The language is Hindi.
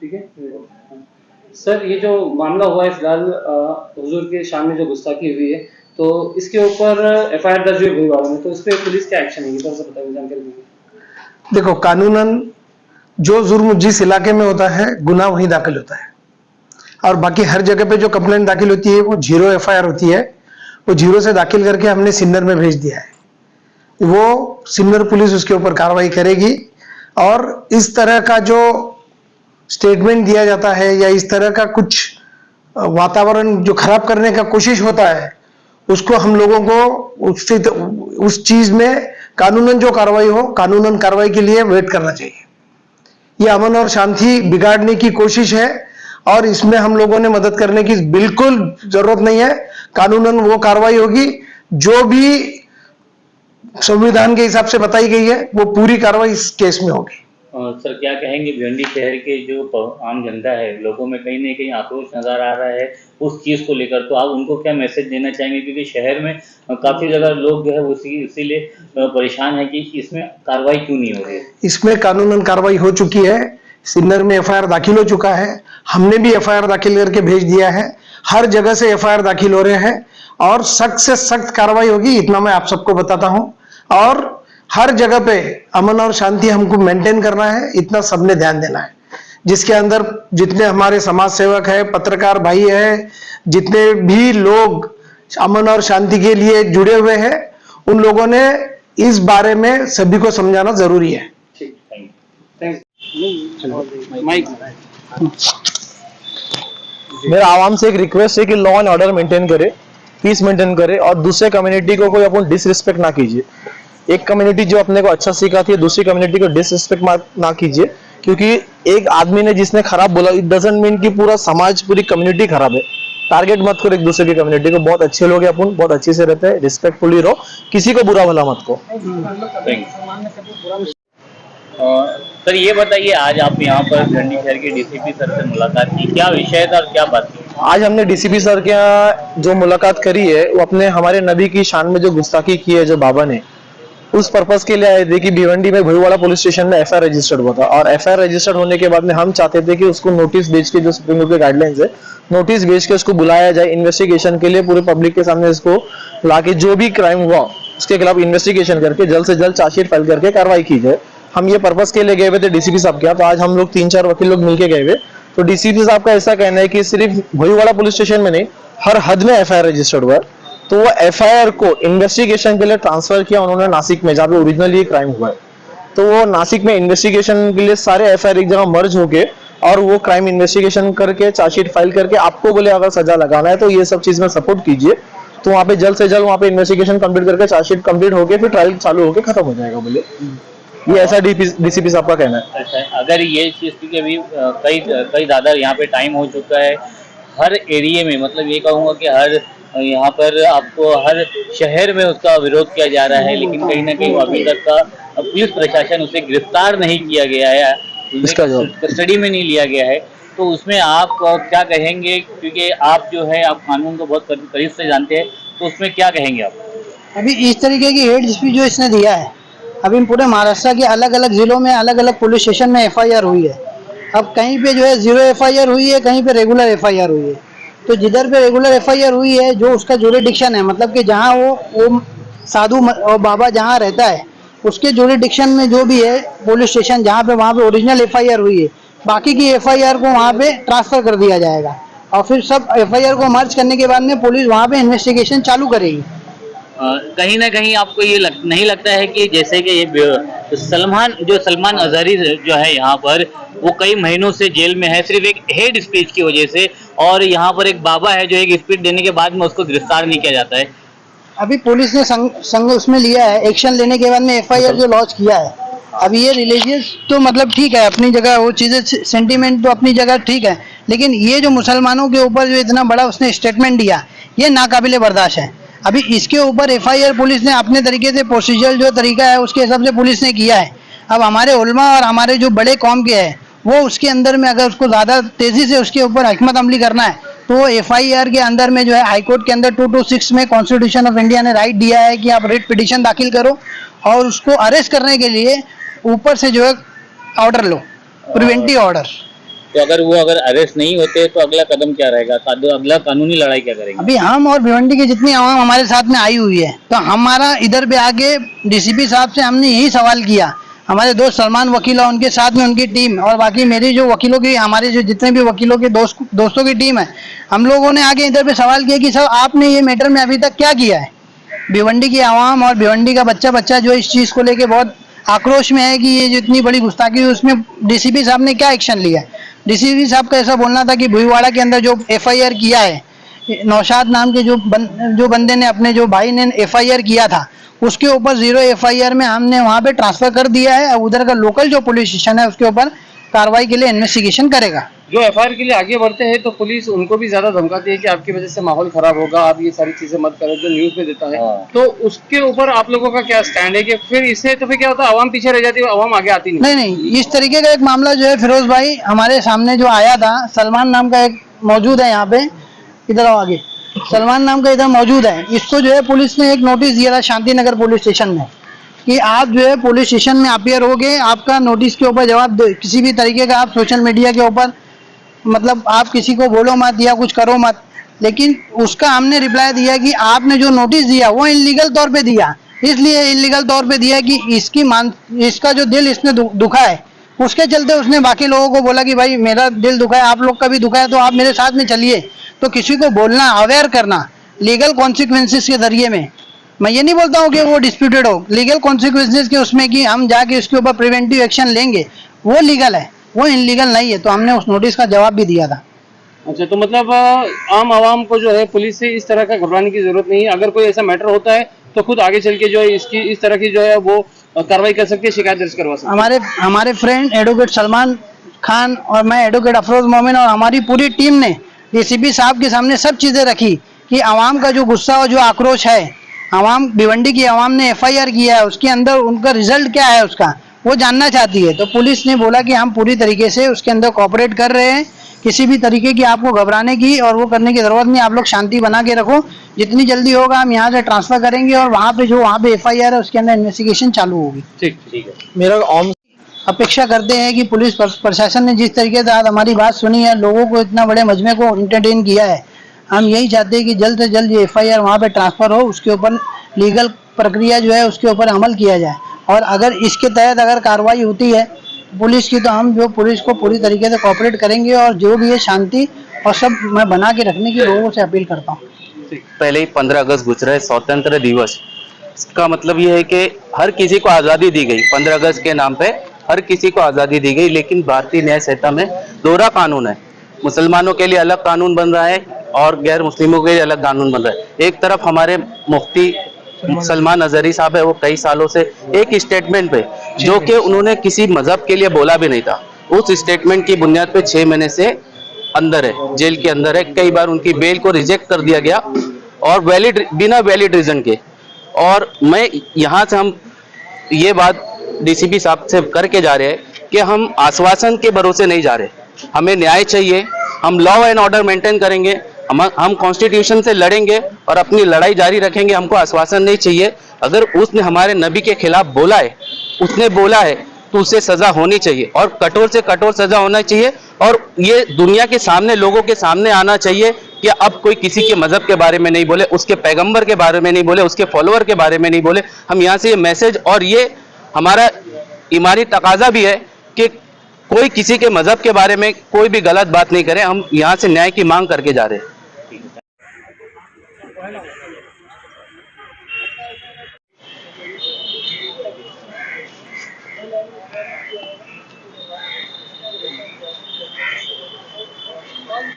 ठीक है सर, ये जो मामला हुआ है फिलहाल हुजूर के शान में जो गुस्ताखी हुई है, तो इसके ऊपर एफआईआर दर्ज हुई वालों में, तो इस पे पुलिस क्या एक्शन है, थोड़ा सा बताइए, जानकारी दीजिए। देखो, कानूनन जो जुर्म जिस इलाके में होता है गुनाह वहीं दाखिल होता है, और बाकी हर जगह पे जो कंप्लेंट दाखिल होती है वो 0 एफआईआर होती है। वो 0 से दाखिल करके हमने सिन्नर में भेज दिया है, वो सिन्नर पुलिस उसके ऊपर कार्रवाई करेगी। और इस तरह का जो स्टेटमेंट दिया जाता है या इस तरह का कुछ वातावरण जो खराब करने का कोशिश होता है, उसको हम लोगों को उस चीज में कानूनन जो कार्रवाई हो, कानूनन कार्रवाई के लिए वेट करना चाहिए। ये अमन और शांति बिगाड़ने की कोशिश है और इसमें हम लोगों ने मदद करने की बिल्कुल जरूरत नहीं है। कानूनन वो कार्रवाई होगी जो भी संविधान के हिसाब से बताई गई है, वो पूरी कार्रवाई इस केस में होगी। सर, क्या कहेंगे भिवंडी शहर के जो आम जनता है, लोगों में कहीं ना कहीं आक्रोश नजर आ रहा है उस चीज को लेकर, तो आप उनको क्या मैसेज देना चाहेंगे? क्योंकि शहर में काफी ज्यादा लोग जो है इसीलिए परेशान है कि इसमें कार्रवाई क्यों नहीं हो रही है। इसमें कानूनन कार्रवाई हो चुकी है, सिन्नर में एफआईआर दाखिल हो चुका है, हमने भी एफआईआर दाखिल करके भेज दिया है, हर जगह से एफआईआर दाखिल हो रहे हैं और सख्त से सख्त कार्रवाई होगी, इतना मैं आप सबको बताता हूं। और हर जगह पे अमन और शांति हमको मेंटेन करना है, इतना सबने ध्यान देना है। जिसके अंदर जितने हमारे समाज सेवक है, पत्रकार भाई है, जितने भी लोग अमन और शांति के लिए जुड़े हुए हैं, उन लोगों ने इस बारे में सभी को समझाना जरूरी है। मेरा आवाम से एक रिक्वेस्ट है कि लॉ एंड ऑर्डर मेंटेन करे, पीस मेंटेन करे और दूसरे कम्युनिटी को कोई अपन डिसरिस्पेक्ट ना कीजिए। एक कम्युनिटी जो अपने को अच्छा सिखाती है, दूसरी कम्युनिटी को डिसरिस्पेक्ट ना कीजिए, क्योंकि एक आदमी ने जिसने खराब बोला, इट डजंट मीन कि पूरा समाज, पूरी कम्युनिटी खराब है। टारगेट मत करो एक दूसरे की कम्युनिटी को। बहुत अच्छे लोग हैं अपन, बहुत अच्छे से रहते हैं, रिस्पेक्टफुली रहो, किसी को बुरा भला मत को। सर, ये बताइए, आज आप यहाँ पर भिवंडी शहर के डीसीपी सर से मुलाकात की, क्या विषय था और क्या बात की? आज हमने डीसीपी सर के यहाँ जो मुलाकात करी है, वो अपने हमारे नबी की शान में जो गुस्ताखी की है जो बाबा ने, उस पर्पस के लिए आए थे कि भिवंडी में भोईवाड़ा पुलिस स्टेशन में एफआईआर रजिस्टर्ड हुआ था और एफआईआर रजिस्टर्ड होने के बाद में हम चाहते थे कि उसको नोटिस भेज के, जो सुप्रीम कोर्ट के गाइडलाइंस है, नोटिस भेज के उसको बुलाया जाए इन्वेस्टिगेशन के लिए, पूरे पब्लिक के सामने इसको लाके जो भी क्राइम हुआ उसके खिलाफ इन्वेस्टिगेशन करके जल्द से जल्द चार्जशीट फाइल करके कार्रवाई की जाए। हम ये पर्पस के लिए गए हुए थे डीसीपी साहब के यहाँ। तो आज हम लोग 3-4 वकील लोग मिलकर गए हुए। तो डीसीपी साहब का ऐसा कहना है कि सिर्फ भोईवाड़ा पुलिस स्टेशन में नहीं, हर हद में एफआईआर रजिस्टर्ड हुआ है। तो वो एफआईआर को इन्वेस्टिगेशन के लिए ट्रांसफर किया उन्होंने नासिक में, जहाँ पे ओरिजिनली ये क्राइम हुआ है। तो वो नासिक में इन्वेस्टिगेशन के लिए सारे एफआईआर एक जगह मर्ज होके और वो क्राइम इन्वेस्टिगेशन करके चार्जशीट फाइल करके आपको बोले अगर सजा लगाना है तो ये सब चीज में सपोर्ट कीजिए। तो वहाँ पे जल्द से जल्द वहाँ पे इन्वेस्टिगेशन कंप्लीट करके चार्जशीट कंप्लीट होके फिर ट्रायल चालू होके खत्म हो जाएगा बोले। ये ऐसा डीसीपी साहब का कहना है। अच्छा, अगर ये चीज की अभी कई ज्यादा यहाँ पे टाइम हो चुका है हर एरिया में, मतलब ये कहूँगा कि हर यहाँ पर आपको हर शहर में उसका विरोध किया जा रहा है, लेकिन कहीं ना कहीं अभी तक का पुलिस प्रशासन उसे गिरफ्तार नहीं किया गया है, कस्टडी में नहीं लिया गया है। तो उसमें आप क्या कहेंगे? क्योंकि आप जो है आप कानून को बहुत करीब से जानते हैं, तो उसमें क्या कहेंगे आप? अभी इस तरीके की हेड स्पीच जो इसने दिया है, अभी पूरे महाराष्ट्र के अलग अलग जिलों में अलग अलग पुलिस स्टेशन में एफआईआर हुई है। अब कहीं पे जो है 0 एफआईआर हुई है, कहीं पे रेगुलर एफआईआर हुई है। तो जिधर पे रेगुलर एफआईआर हुई है, जो उसका ज्यूरिडिक्शन है, मतलब कि जहाँ वो साधु और बाबा जहाँ रहता है, उसके ज्यूरिडिक्शन में जो भी है पुलिस स्टेशन जहाँ पे, वहाँ पे ओरिजिनल एफआईआर हुई है। बाकी की एफआईआर को वहाँ पे ट्रांसफर कर दिया जाएगा और फिर सब एफआईआर को मर्ज करने के बाद में पुलिस वहाँ पे इन्वेस्टिगेशन चालू करेगी। कहीं ना कहीं आपको ये नहीं लगता है कि जैसे कि ये सलमान अजहरी जो है यहाँ पर, वो कई महीनों से जेल में है सिर्फ एक हेड स्पीच की वजह से, और यहाँ पर एक बाबा है जो एक स्पीच देने के बाद में उसको गिरफ्तार नहीं किया जाता है? अभी पुलिस ने संग उसमें लिया है, एक्शन लेने के बाद में एफआईआर जो लॉन्च किया है। अभी ये रिलीजियस तो मतलब ठीक है अपनी जगह, वो चीज़ें सेंटीमेंट तो अपनी जगह ठीक है, लेकिन ये जो मुसलमानों के ऊपर जो इतना बड़ा उसने स्टेटमेंट दिया, ये नाकाबिले बर्दाश्त है। अभी इसके ऊपर एफआईआर पुलिस ने अपने तरीके से प्रोसीजर जो तरीका है उसके हिसाब से पुलिस ने किया है। अब हमारे उलमा और हमारे जो बड़े कौम के हैं, वो उसके अंदर में अगर उसको ज़्यादा तेज़ी से उसके ऊपर हिकमत अमली करना है, तो वो एफआईआर के अंदर में जो है हाईकोर्ट के अंदर 226 में कॉन्स्टिट्यूशन ऑफ इंडिया ने राइट दिया है कि आप रिट पिटीशन दाखिल करो और उसको अरेस्ट करने के लिए ऊपर से जो है ऑर्डर लो, प्रिवेंटिव ऑर्डर। तो अगर अरेस्ट नहीं होते तो अगला कदम क्या रहेगा, अगला कानूनी लड़ाई क्या करेंगे? अभी हम और भिवंडी की जितनी आवाम हमारे साथ में आई हुई है, तो हमारा इधर पे आके डीसीपी साहब से हमने यही सवाल किया, हमारे दोस्त सलमान वकील और उनके साथ में उनकी टीम और बाकी मेरी जो वकीलों की, हमारे जो जितने भी वकीलों के दोस्तों की टीम है, हम लोगों ने आके इधर पे सवाल किया कि सर आपने ये मैटर में अभी तक क्या किया है। भिवंडी की आवाम और भिवंडी का बच्चा जो इस चीज़ को लेके बहुत आक्रोश में है कि ये जो इतनी बड़ी गुस्ताखी हुई उसमें डीसीपी साहब ने क्या एक्शन लिया है। डीसीपी साहब का ऐसा बोलना था कि भुईवाड़ा के अंदर जो एफआईआर किया है, नौशाद नाम के जो बंदे ने, अपने जो भाई ने एफआईआर किया था, उसके ऊपर 0 एफआईआर में हमने वहाँ पे ट्रांसफर कर दिया है। उधर का लोकल जो पुलिस स्टेशन है उसके ऊपर कार्रवाई के लिए इन्वेस्टिगेशन करेगा। जो एफआईआर के लिए आगे बढ़ते हैं तो पुलिस उनको भी ज्यादा धमकाती है कि आपकी वजह से माहौल खराब होगा, आप ये सारी चीजें मत करो, जो न्यूज में देता है। तो उसके ऊपर आप लोगों का क्या स्टैंड है कि फिर इससे तो फिर क्या होता है, आवाम पीछे रह जाती है, आवाम आगे आती नहीं? नहीं, इस तरीके का एक मामला जो है फिरोज भाई हमारे सामने जो आया था, सलमान नाम का एक मौजूद है यहाँ पे, इधर आओ आगे, सलमान नाम का इधर मौजूद है। इसको जो है पुलिस ने एक नोटिस दिया था शांति नगर पुलिस स्टेशन में कि आप जो है पुलिस स्टेशन में अपीयर हो गए, आपका नोटिस के ऊपर जवाब दो, किसी भी तरीके का आप सोशल मीडिया के ऊपर मतलब आप किसी को बोलो मत या कुछ करो मत। लेकिन उसका हमने रिप्लाई दिया कि आपने जो नोटिस दिया वो इलीगल तौर पे दिया, इसलिए इलीगल तौर पे दिया कि इसका जो दिल इसने दुखा है, उसके चलते उसने बाकी लोगों को बोला कि भाई मेरा दिल दुखा है, आप लोग का भी दुखा है, तो आप मेरे साथ में चलिए। तो किसी को बोलना, अवेयर करना लीगल कॉन्सिक्वेंसेस के जरिए में, मैं ये नहीं बोलता हूँ कि वो डिस्प्यूटेड हो, लीगल कॉन्सिक्वेंसेस के उसमें कि हम जाके उसके ऊपर प्रिवेंटिव एक्शन लेंगे, वो लीगल है, वो इनलीगल नहीं है। तो हमने उस नोटिस का जवाब भी दिया था। अच्छा, तो मतलब आम आवाम को जो है पुलिस से इस तरह का घबराने की जरूरत नहीं है। अगर कोई ऐसा मैटर होता है तो खुद आगे चल के जो है इसकी इस तरह की जो है वो कार्रवाई कर सकती है, शिकायत दर्ज करवा सकती है। हमारे फ्रेंड एडवोकेट सलमान खान और मैं एडवोकेट अफरोज मोमिन और हमारी पूरी टीम ने डीसीपी साहब के सामने सब चीज़ें रखी कि आवाम का जो गुस्सा और जो आक्रोश है, आवाम भिवंडी की आवाम ने एफआईआर किया है, उसके अंदर उनका रिजल्ट क्या है उसका वो जानना चाहती है। तो पुलिस ने बोला कि हम पूरी तरीके से उसके अंदर कोऑपरेट कर रहे हैं, किसी भी तरीके की आपको घबराने की और वो करने की जरूरत नहीं, आप लोग शांति बना के रखो, जितनी जल्दी होगा हम यहाँ से ट्रांसफर करेंगे और वहाँ पे एफआईआर है उसके अंदर इन्वेस्टिगेशन चालू होगी। ठीक है। मेरा ऑन अपेक्षा करते हैं कि पुलिस प्रशासन ने जिस तरीके से आज हमारी बात सुनी है, लोगों को इतना बड़े मजमे को इंटरटेन किया है, हम यही चाहते हैं कि जल्द से जल्द ये एफआईआर वहाँ पे ट्रांसफर हो, उसके ऊपर लीगल प्रक्रिया जो है उसके ऊपर अमल किया जाए और अगर इसके तहत अगर कार्रवाई होती है पुलिस की, तो हम जो पुलिस को पूरी तरीके से कोऑपरेट करेंगे और जो भी है शांति और सब मैं बना के रखने की लोगों से अपील करता हूँ। पहले ही 15 अगस्त गुजरा है, स्वतंत्र दिवस। इसका मतलब ये है कि हर किसी को आज़ादी दी गई, 15 अगस्त के नाम पे हर किसी को आज़ादी दी गई, लेकिन भारतीय न्याय संहिता में दोहरा कानून है। मुसलमानों के लिए अलग कानून बन रहा है और गैर मुस्लिमों के लिए अलग कानून बन रहा है। एक तरफ हमारे मुफ्ती सलमान अजहरी साहब है, वो कई सालों से एक स्टेटमेंट पे जो कि उन्होंने किसी मजहब के लिए बोला भी नहीं था, उस स्टेटमेंट की बुनियाद पे 6 महीने से अंदर है, जेल के अंदर है। कई बार उनकी बेल को रिजेक्ट कर दिया गया और बिना वैलिड रीजन के। और मैं यहाँ से हम ये बात डीसीपी साहब से करके जा रहे हैं कि हम आश्वासन के भरोसे नहीं जा रहे, हमें न्याय चाहिए। हम लॉ एंड ऑर्डर मेंटेन करेंगे, हम कॉन्स्टिट्यूशन से लड़ेंगे और अपनी लड़ाई जारी रखेंगे। हमको आश्वासन नहीं चाहिए। अगर उसने हमारे नबी के खिलाफ बोला है, उसने बोला है, तो उसे सजा होनी चाहिए और कठोर से कठोर सजा होना चाहिए। और ये दुनिया के सामने, लोगों के सामने आना चाहिए कि अब कोई किसी के मजहब के बारे में नहीं बोले, उसके पैगंबर के बारे में नहीं बोले, उसके फॉलोअर के बारे में नहीं बोले। हम यहाँ से ये मैसेज और ये हमारा ईमानी तकाजा भी है कि कोई किसी के मजहब के बारे में कोई भी गलत बात नहीं करे। हम यहाँ से न्याय की मांग करके जा रहे हैं।